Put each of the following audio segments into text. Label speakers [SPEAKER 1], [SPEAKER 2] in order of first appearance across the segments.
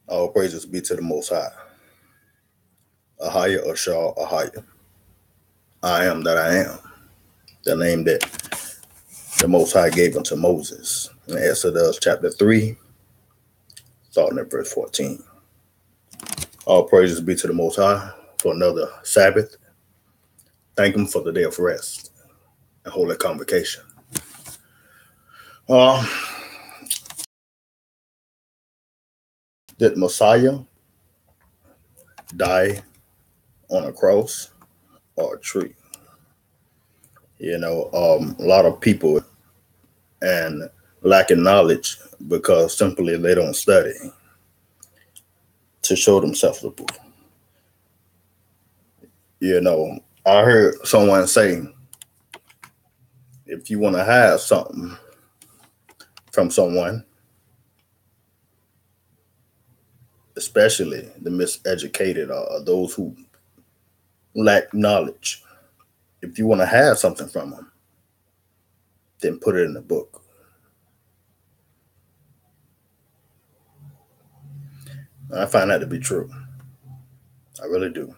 [SPEAKER 1] All praises be to the Most High. Ahaya Ashar Ahaya. I am that I am. The name that the Most High gave unto Moses. In Exodus chapter 3, starting at verse 14. All praises be to the Most High for another Sabbath. Thank Him for the day of rest and holy convocation. Did Messiah die on a cross or a tree? A lot of people and lacking knowledge because simply they don't study to show themselves approved. I heard someone say, if you want to hide something from someone, especially the miseducated or those who lack knowledge, if you want to hide something from them, then put it in the book. I find that to be true. I really do.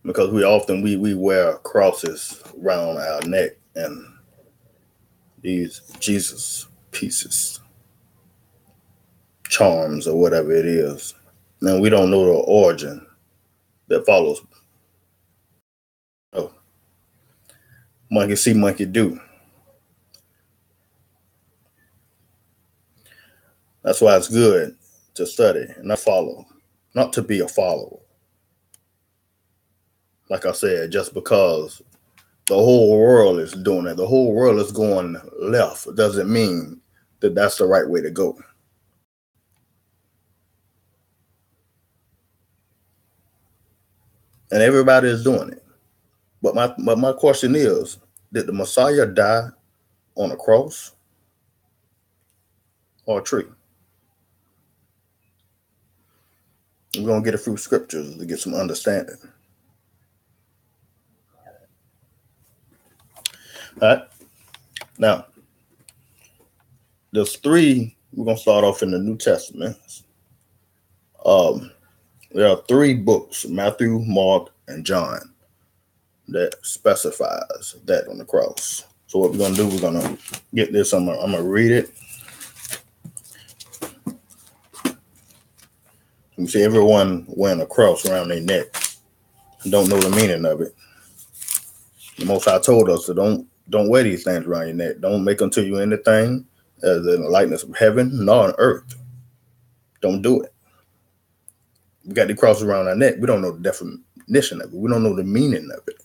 [SPEAKER 1] Because we wear crosses around our neck and these Jesus pieces, charms or whatever it is. And we don't know the origin that follows. Oh, monkey see, monkey do. That's why it's good to study and not follow, not to be a follower. Like I said, just because the whole world is doing it, the whole world is going left, doesn't mean that that's the right way to go. And everybody is doing it. But my question is, did the Messiah die on a cross or a tree? We're going to get a few scriptures to get some understanding. All right. Now, there's three. We're going to start off in the New Testament. There are three books, Matthew, Mark, and John, that specifies that on the cross. So what we're going to do, we're going to get this. I'm going to read it. You see everyone wearing a cross around their neck and don't know the meaning of it. The Most High told us to don't wear these things around your neck. Don't make unto you anything as in the likeness of heaven, nor on earth. Don't do it. We got the cross around our neck. We don't know the definition of it. We don't know the meaning of it.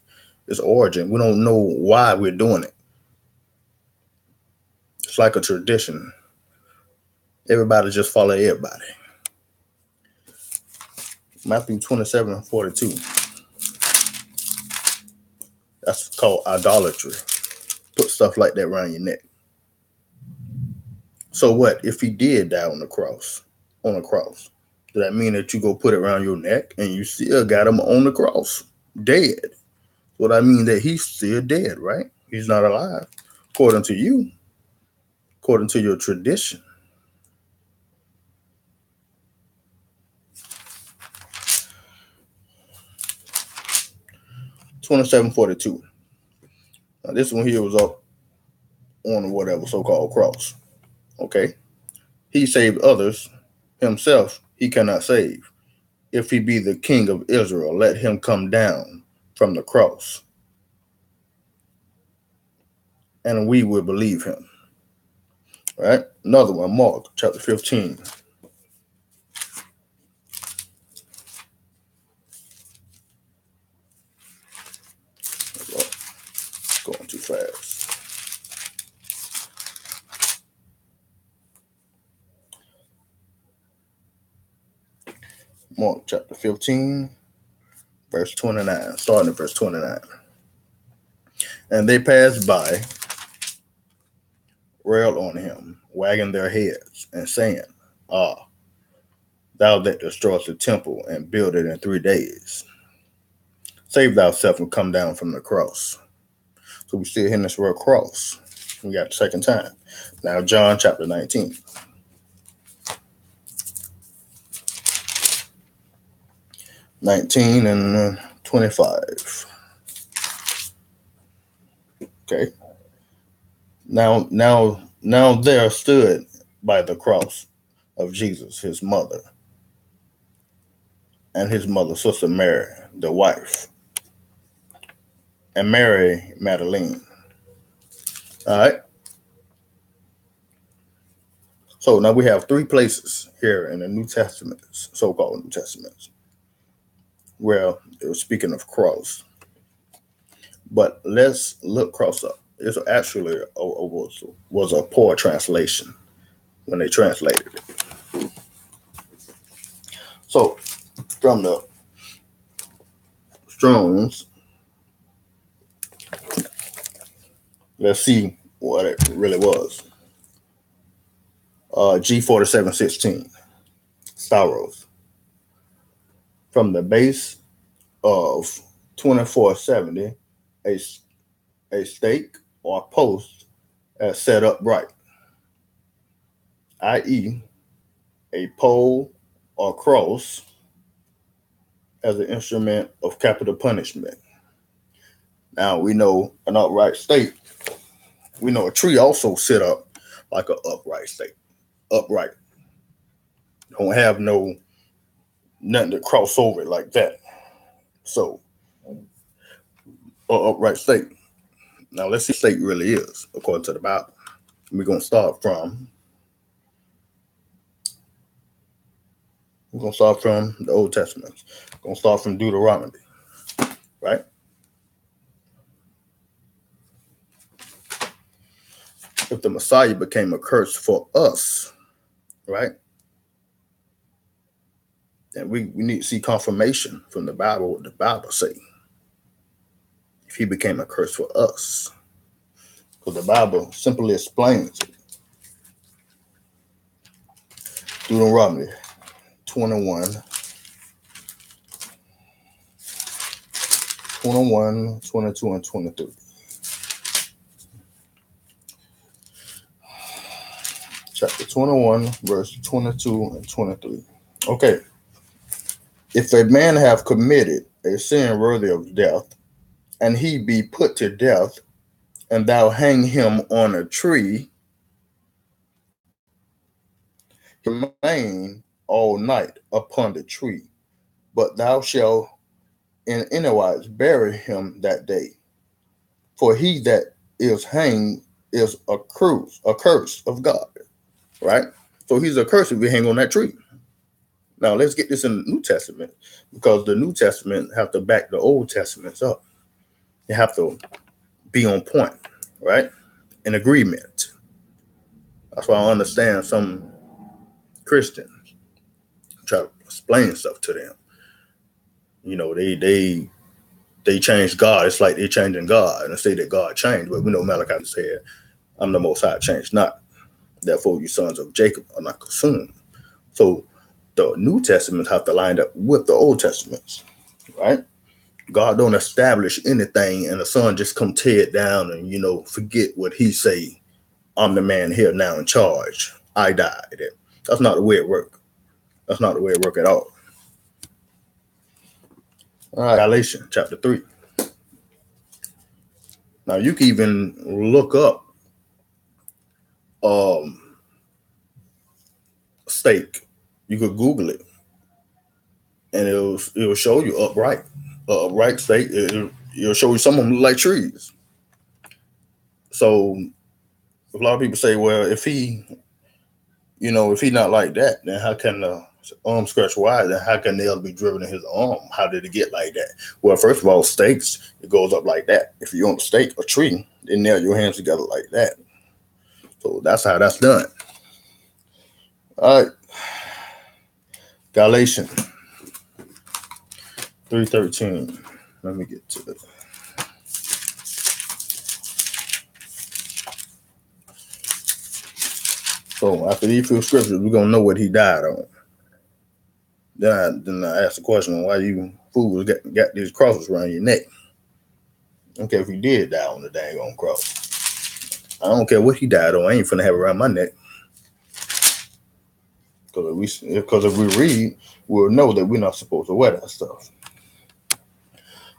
[SPEAKER 1] Its origin. We don't know why we're doing it. It's like a tradition. Everybody just follow everybody. Matthew 27:42. That's called idolatry. Put stuff like that around your neck. So what if he did die on a cross? Does that mean that you go put it around your neck and you still got him on the cross, dead? Well, I mean that he's still dead, right? He's not alive, according to you, according to your tradition. (27:42). Now this one here was up on whatever so-called cross. Okay, he saved others, himself he cannot save. If he be the king of Israel, let him come down from the cross, and we will believe him. All right, another one, Mark chapter 15. Going too fast. Mark chapter 15, verse 29, starting at verse 29. And they passed by, railed on him, wagging their heads, and saying, Ah, thou that destroyest the temple and build it in 3 days, save thyself and come down from the cross. So we still hearing this word cross. We got the second time. Now John chapter 19. 19 and 25. Okay. Now there stood by the cross of Jesus his mother and his mother's sister Mary, the wife, and Mary Magdalene. All right. So now we have three places here in the New Testament, so-called New Testament, where it was speaking of cross. But let's look cross up. It actually was a poor translation when they translated it. So from the Strong's, let's see what it really was. G4716, Styros. From the base of 2470, a stake or post as set upright, i.e., a pole or cross as an instrument of capital punishment. Now we know an upright stake. We know a tree also set up like an upright stake. Upright. Don't have nothing to cross over it like that. So, an upright stake. Now let's see what stake really is according to the Bible. We're gonna start from the Old Testament. We're gonna start from Deuteronomy, right? If the Messiah became a curse for us, right? And we need to see confirmation from the Bible, what the Bible say. If he became a curse for us. Because the Bible simply explains it. Deuteronomy 21, 22, and 23. Chapter 21, verse 22 and 23. Okay. If a man have committed a sin worthy of death, and he be put to death, and thou hang him on a tree, he remain all night upon the tree, but thou shalt in any wise bury him that day. For he that is hanged is a curse of God, right? So he's a curse if we hang on that tree. Now let's get this in the New Testament, because the New Testament have to back the Old Testaments up. You have to be on point, right? In agreement. That's why I understand some Christians try to explain stuff to them. You know, they change God. It's like they're changing God and say that God changed. But we know Malachi said, I'm the Most High, changed not. Therefore, you sons of Jacob are not consumed. So the New Testament have to line up with the Old Testaments, right? God don't establish anything and the son just come tear it down and, you know, forget what he say. I'm the man here now in charge. I died. That's not the way it works. That's not the way it works at all. All right, Galatians chapter 3. Now you can even look up stake. You could Google it, and it'll show you upright stake. It'll show you some of them look like trees. So a lot of people say, well, if he not like that, then how can the arm scratch wide? Then how can nails be driven in his arm? How did it get like that? Well, first of all, stakes, it goes up like that. If you own a stake, a tree, they nail your hands together like that. So that's how that's done. All right. Galatians 3:13. Let me get to it. So after these few scriptures, we're gonna know what he died on. Then I asked the question, why you fools got these crosses around your neck? Okay, if he did die on the dang on cross, I don't care what he died on. I ain't finna have it around my neck. Because if we read, we'll know that we're not supposed to wear that stuff.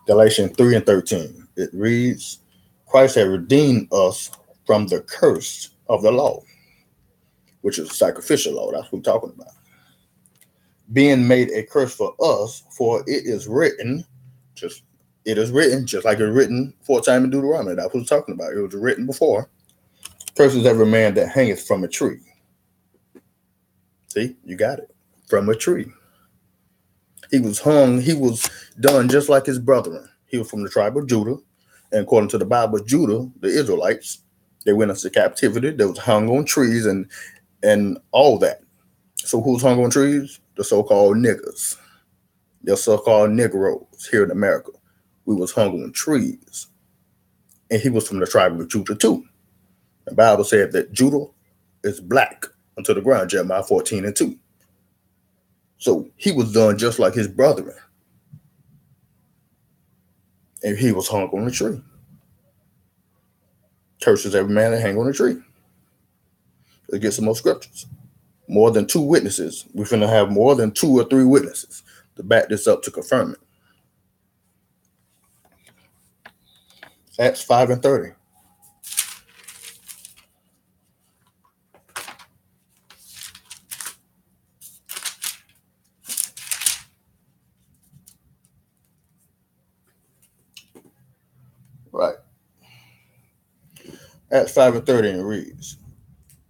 [SPEAKER 1] Galatians 3 and 13. It reads, Christ has redeemed us from the curse of the law, which is a sacrificial law. That's what we're talking about. Being made a curse for us, for it is written, just like it's written 4 times in Deuteronomy. That's what we're talking about. It was written before. Curses every man that hangeth from a tree. See, you got it. From a tree. He was hung, he was done just like his brethren. He was from the tribe of Judah. And according to the Bible, Judah, the Israelites, they went into captivity. They was hung on trees and all that. So who's hung on trees? The so-called niggers. The so-called Negroes here in America. We was hung on trees. And he was from the tribe of Judah too. The Bible said that Judah is black unto the ground, Jeremiah 14 and 2. So he was done just like his brethren. And he was hung on a tree. Curses every man that hang on a tree. Let's get some more scriptures. More than 2 witnesses. We're going to have more than 2 or 3 witnesses to back this up, to confirm it. Acts 5 and 30. Right. Acts 5 and 30 reads,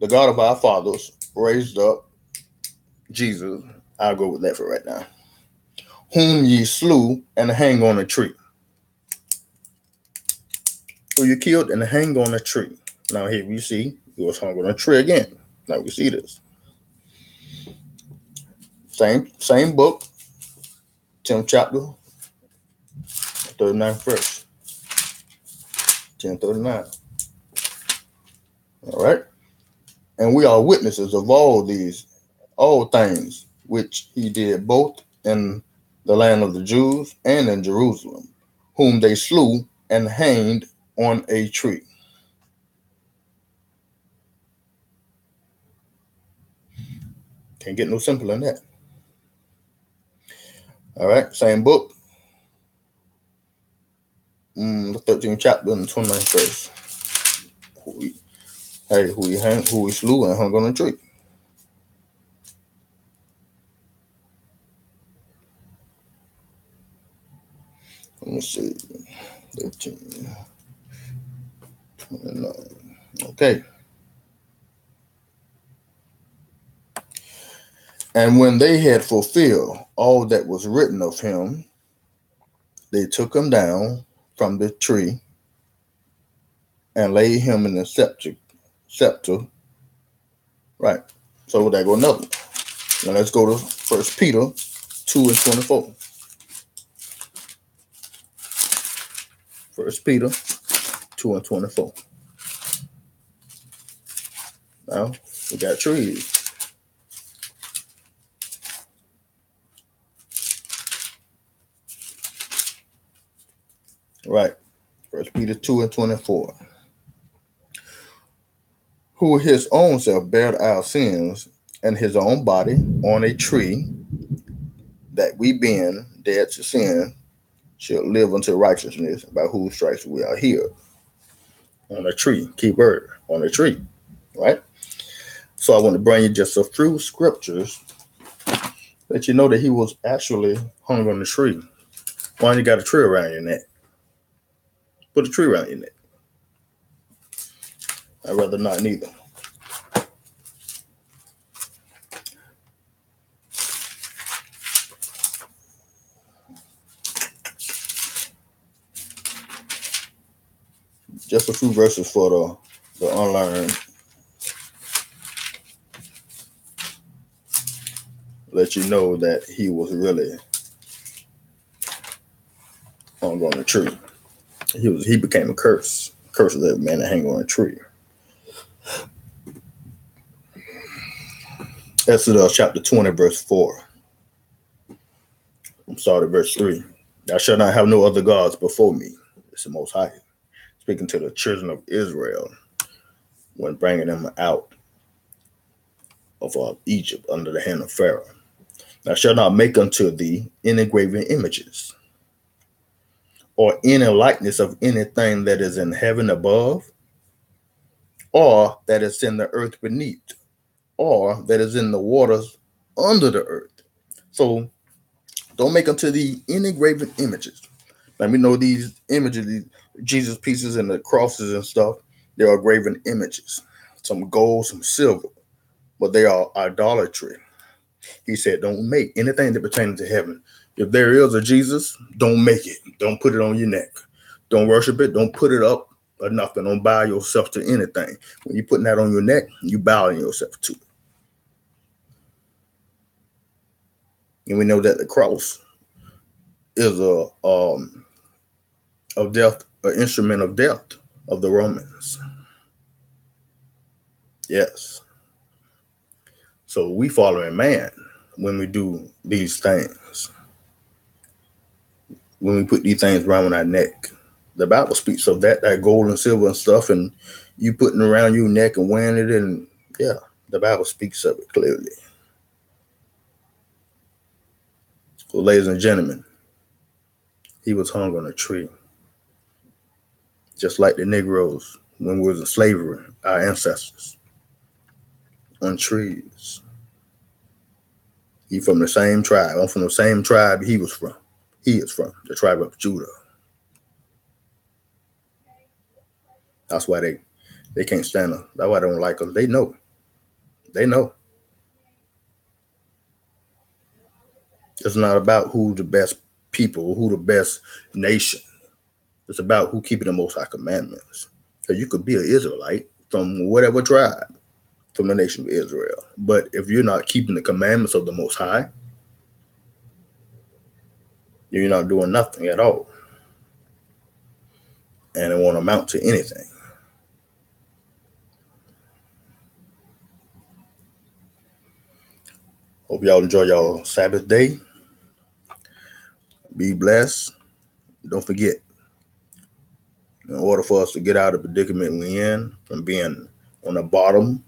[SPEAKER 1] the God of our fathers raised up Jesus, I'll go with that for right now, whom ye slew and hang on a tree. Who you killed and hang on a tree. Now here we see he was hung on a tree again. Now we see this. Same book, 10th chapter, 39th verse. 10:39. All right. And we are witnesses of all things which he did both in the land of the Jews and in Jerusalem, whom they slew and hanged on a tree. Can't get no simpler than that. All right, same book. The 13th chapter and the 29th verse. Who he slew and hung on a tree. Let me see. 13, 29. Okay. And when they had fulfilled all that was written of him, they took him down from the tree and laid him in the scepter. Right. So there go another one. Now let's go to 1 Peter 2 and 24. 1 Peter 2 and 24. Now we got trees. Right. 1 Peter 2 and 24. Who his own self bare our sins and his own body on a tree, that we being dead to sin should live unto righteousness, by whose stripes we are healed. On a tree. Key word. On a tree. Right? So I want to bring you just a few scriptures that you know that he was actually hung on the tree. Why you got a tree around your neck? Put a tree around your neck. I'd rather not neither. Just a few verses for the unlearned. Let you know that he was really hung on a tree. He became a curse. Curse of that man that hang on a tree. Exodus chapter 20, verse 4. I'm sorry, verse 3. Thou shalt not have no other gods before me. It's the Most High. Speaking to the children of Israel when bringing them out of Egypt under the hand of Pharaoh. Thou shalt not make unto thee any graven images or any likeness of anything that is in heaven above, or that is in the earth beneath, or that is in the waters under the earth. So don't make unto thee any graven images. Now we know these images, these Jesus pieces and the crosses and stuff, they are graven images. Some gold, some silver, but they are idolatry. He said, don't make anything that pertains to heaven. If there is a Jesus, don't make it. Don't put it on your neck. Don't worship it. Don't put it up or nothing. Don't bow yourself to anything. When you're putting that on your neck, you bowing yourself to it. And we know that the cross is of death, an instrument of death of the Romans. Yes. So we following man when we do these things. When we put these things around our neck. The Bible speaks of that gold and silver and stuff, and you putting it around your neck and wearing it, and yeah, the Bible speaks of it clearly. So, ladies and gentlemen, he was hung on a tree. Just like the Negroes when we was in slavery, our ancestors, on trees. He from the same tribe. I'm from the same tribe he was from. He is from the tribe of Judah. That's why they can't stand us. That's why they don't like us. They know. They know. It's not about who the best people, who the best nation. It's about who keeping the Most High commandments. So you could be an Israelite from whatever tribe, from the nation of Israel. But if you're not keeping the commandments of the Most High, you're not doing nothing at all. And it won't amount to anything. Hope y'all enjoy y'all Sabbath day. Be blessed. Don't forget, in order for us to get out of the predicament we're in, from being on the bottom,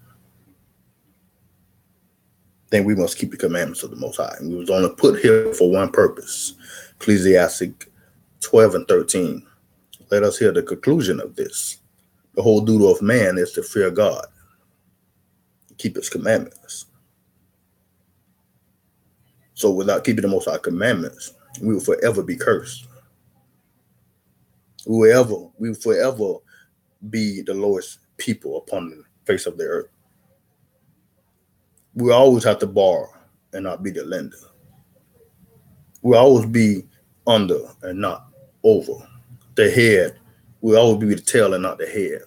[SPEAKER 1] then we must keep the commandments of the Most High. We was only put here for one purpose. Ecclesiastes 12 and 13. Let us hear the conclusion of this. The whole duty of man is to fear God, keep his commandments. So without keeping the Most High commandments, we will forever be cursed. We will forever be the lowest people upon the face of the earth. We always have to borrow and not be the lender. We always be under and not over. The head will always be the tail and not the head.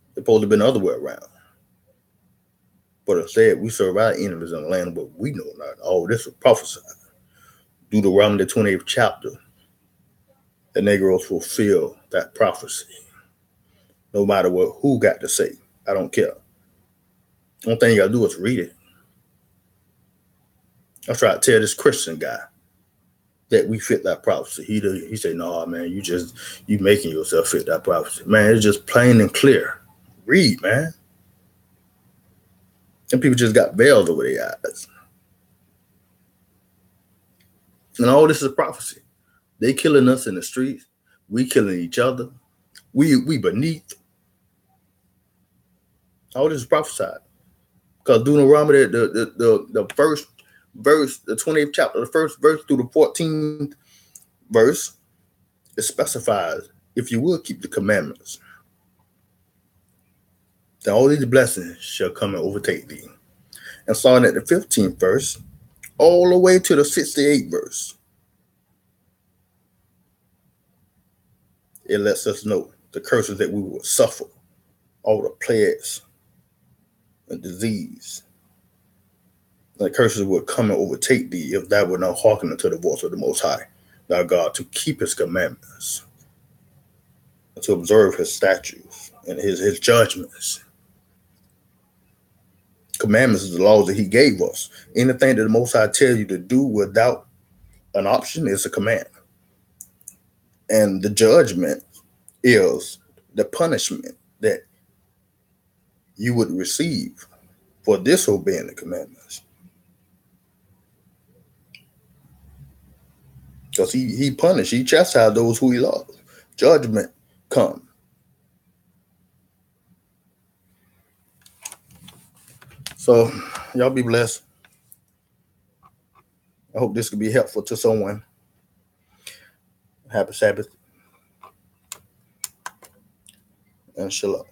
[SPEAKER 1] It's supposed to be the other way around. But instead, we serve our enemies in the land, but we know not. Oh, this is prophesied. Deuteronomy, the 28th chapter. The Negroes fulfill that prophecy. No matter what, who got to say. I don't care. Only thing you got to do is read it. I try to tell this Christian guy that we fit that prophecy. He said, no, man, you making yourself fit that prophecy. Man, it's just plain and clear. Read, man. And people just got veils over their eyes. And all this is prophecy. They killing us in the streets. We killing each other. We beneath. All this is prophesied. Because Deuteronomy, the first verse, the 20th chapter, the first verse through the 14th verse, it specifies, if you will keep the commandments, then all these blessings shall come and overtake thee. And starting at the 15th verse, all the way to the 68th verse, it lets us know the curses that we will suffer, all the plagues and disease. The curses will come and overtake thee if thou wilt not hearken unto the voice of the Most High, thy God, to keep his commandments, and to observe his statutes and his judgments. Commandments is the laws that he gave us. Anything that the Most High tells you to do without an option is a command. And the judgment is the punishment that you would receive for disobeying the commandments. Because he punished, he chastised those who he loved. Judgment come. So y'all be blessed. I hope this could be helpful to someone. Happy Sabbath and shalom.